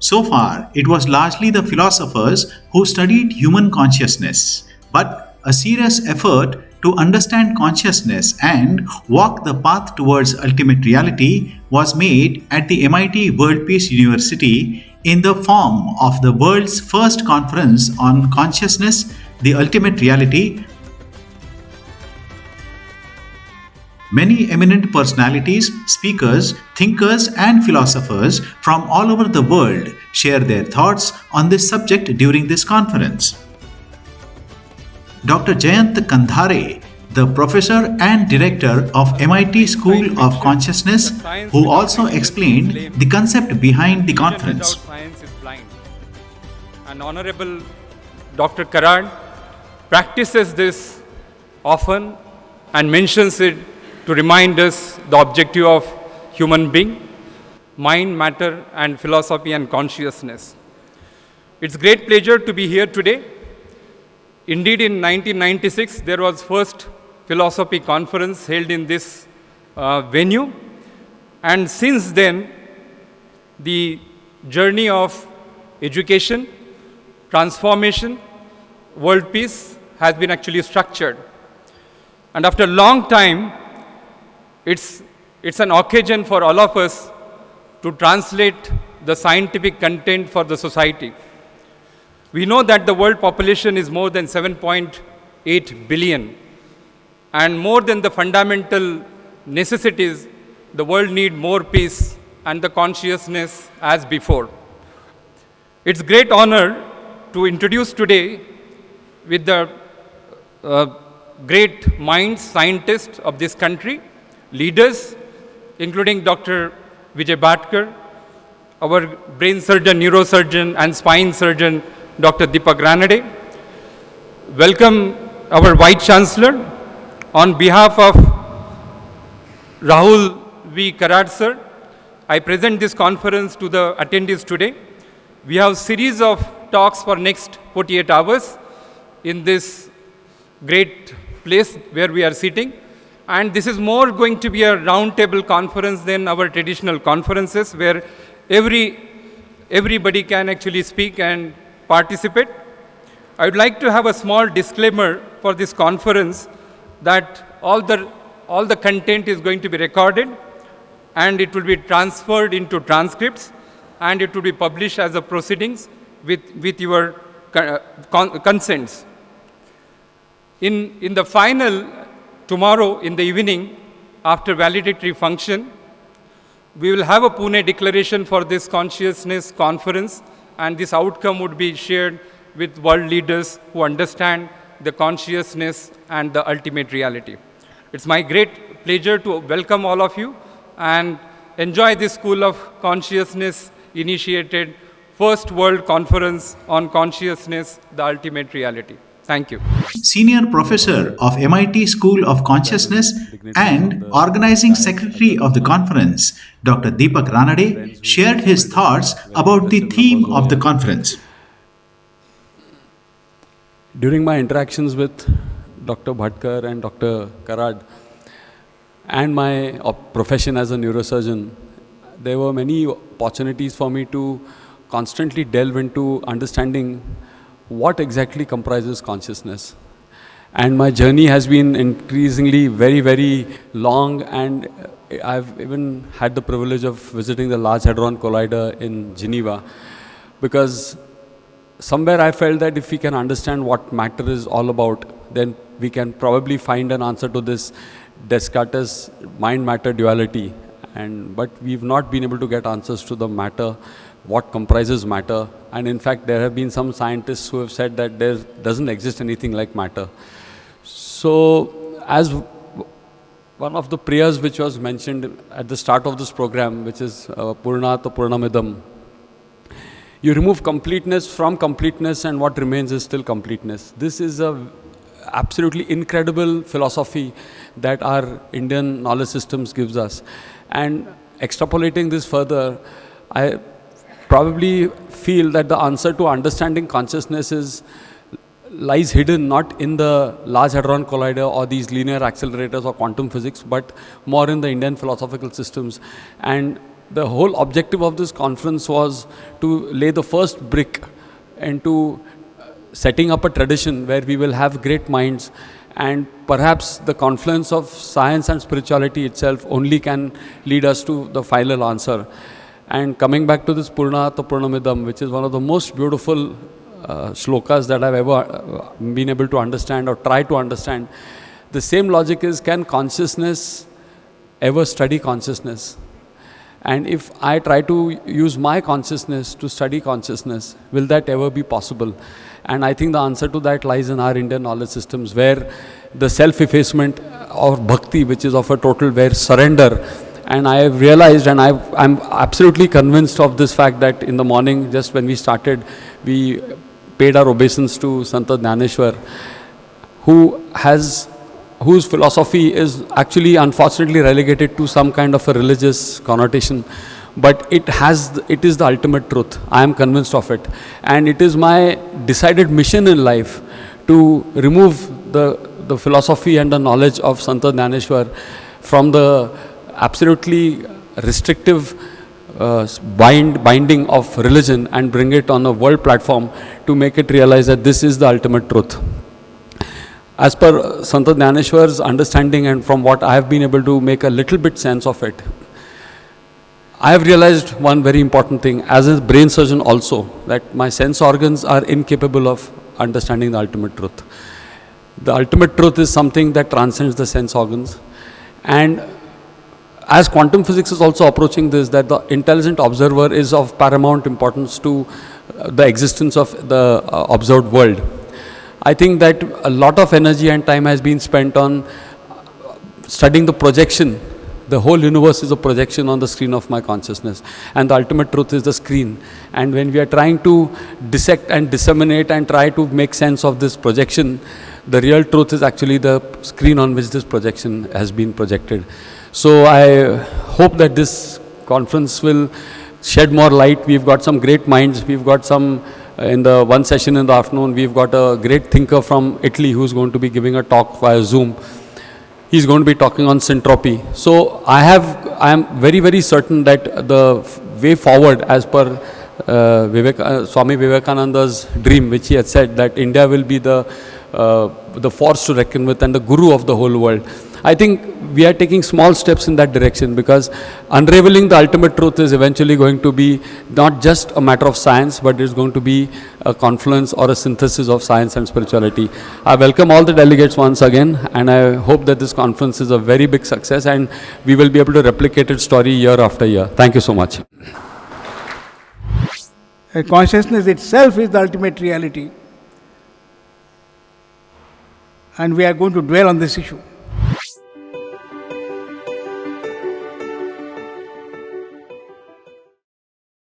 So far, it was largely the philosophers who studied human consciousness, but a serious effort to understand consciousness and walk the path towards ultimate reality was made at the MIT World Peace University in the form of the world's first conference on consciousness, the ultimate reality. Many eminent personalities, speakers, thinkers, and philosophers from all over the world share their thoughts on this subject during this conference. Dr. Jayant Kandhare, the professor and director of MIT School of Consciousness, who also explained the concept behind the conference. Science is blind. And Honorable Dr. Karad practices this often and mentions it to remind us the objective of human being, mind, matter, and philosophy and consciousness. It's great pleasure to be here today. Indeed, in 1996, there was first philosophy conference held in this venue. And since then, the journey of education, transformation, world peace has been actually structured. And after a long time, it's an occasion for all of us to translate the scientific content for the society. We know that the world population is more than 7.8 billion. And more than the fundamental necessities, the world needs more peace and the consciousness as before. It's great honor to introduce today with the great minds, scientists of this country, leaders, including Dr. Vijay Bhatkar, our brain surgeon, neurosurgeon, and spine surgeon, Dr. Deepak Ranade. Welcome our Vice Chancellor. On behalf of Rahul V. Karad sir, I present this conference to the attendees today. We have a series of talks for next 48 hours in this great place where we are sitting. And this is more going to be a roundtable conference than our traditional conferences where everybody can actually speak and participate. I would like to have a small disclaimer for this conference that all the content is going to be recorded and it will be transferred into transcripts and it will be published as a proceedings with your consents. In the final, tomorrow in the evening, after valedictory function, we will have a Pune declaration for this consciousness conference, and this outcome would be shared with world leaders who understand the consciousness and the ultimate reality. It's my great pleasure to welcome all of you and enjoy this School of Consciousness initiated First World Conference on Consciousness, the Ultimate Reality. Thank you. Senior Professor of MIT School of Consciousness and Organizing Secretary of the conference, Dr. Deepak Ranade, shared his thoughts about the theme of the conference. During my interactions with Dr. Bhatkar and Dr. Karad and my profession as a neurosurgeon, there were many opportunities for me to constantly delve into understanding what exactly comprises consciousness. And my journey has been increasingly very, very long, and I've even had the privilege of visiting the Large Hadron Collider in Geneva, because somewhere I felt that if we can understand what matter is all about, then we can probably find an answer to this Descartes' mind-matter duality. But we've not been able to get answers to the matter, what comprises matter. And in fact, there have been some scientists who have said that there doesn't exist anything like matter. So, as one of the prayers which was mentioned at the start of this program, which is Purnata Purnamidam, you remove completeness from completeness and what remains is still completeness. This is a absolutely incredible philosophy that our Indian knowledge systems gives us. And extrapolating this further, I probably feel that the answer to understanding consciousness lies hidden not in the Large Hadron Collider or these linear accelerators or quantum physics, but more in the Indian philosophical systems. And the whole objective of this conference was to lay the first brick into setting up a tradition where we will have great minds, and perhaps the confluence of science and spirituality itself only can lead us to the final answer. And coming back to this Purnata Purnamidam, which is one of the most beautiful shlokas that I've ever been able to understand or try to understand, the same logic is, can consciousness ever study consciousness? And if I try to use my consciousness to study consciousness, will that ever be possible? And I think the answer to that lies in our Indian knowledge systems, where the self-effacement or bhakti, which is of a total where surrender. And I have realized, and I'm absolutely convinced of this fact, that in the morning, just when we started, we paid our obeisance to Sant Dnyaneshwar, whose philosophy is actually unfortunately relegated to some kind of a religious connotation, but it is the ultimate truth. I am convinced of it, and it is my decided mission in life to remove the philosophy and the knowledge of Sant Dnyaneshwar from the absolutely restrictive binding of religion and bring it on a world platform to make it realize that this is the ultimate truth. As per Sant Dnyaneshwar's understanding, and from what I have been able to make a little bit sense of it, I have realized one very important thing as a brain surgeon also, that my sense organs are incapable of understanding the ultimate truth. The ultimate truth is something that transcends the sense organs. And as quantum physics is also approaching this, that the intelligent observer is of paramount importance to the existence of the observed world. I think that a lot of energy and time has been spent on studying the projection. The whole universe is a projection on the screen of my consciousness, and the ultimate truth is the screen. And when we are trying to dissect and disseminate and try to make sense of this projection, the real truth is actually the screen on which this projection has been projected. So I hope that this conference will shed more light. We've got some great minds. We've got some, in the one session in the afternoon, we've got a great thinker from Italy who's going to be giving a talk via Zoom. He's going to be talking on syntropy. So I am very, very certain that the way forward, as per Swami Vivekananda's dream, which he had said, that India will be the force to reckon with and the guru of the whole world. I think we are taking small steps in that direction, because unraveling the ultimate truth is eventually going to be not just a matter of science, but it's going to be a confluence or a synthesis of science and spirituality. I welcome all the delegates once again, and I hope that this conference is a very big success and we will be able to replicate its story year after year. Thank you so much. Consciousness itself is the ultimate reality, and we are going to dwell on this issue.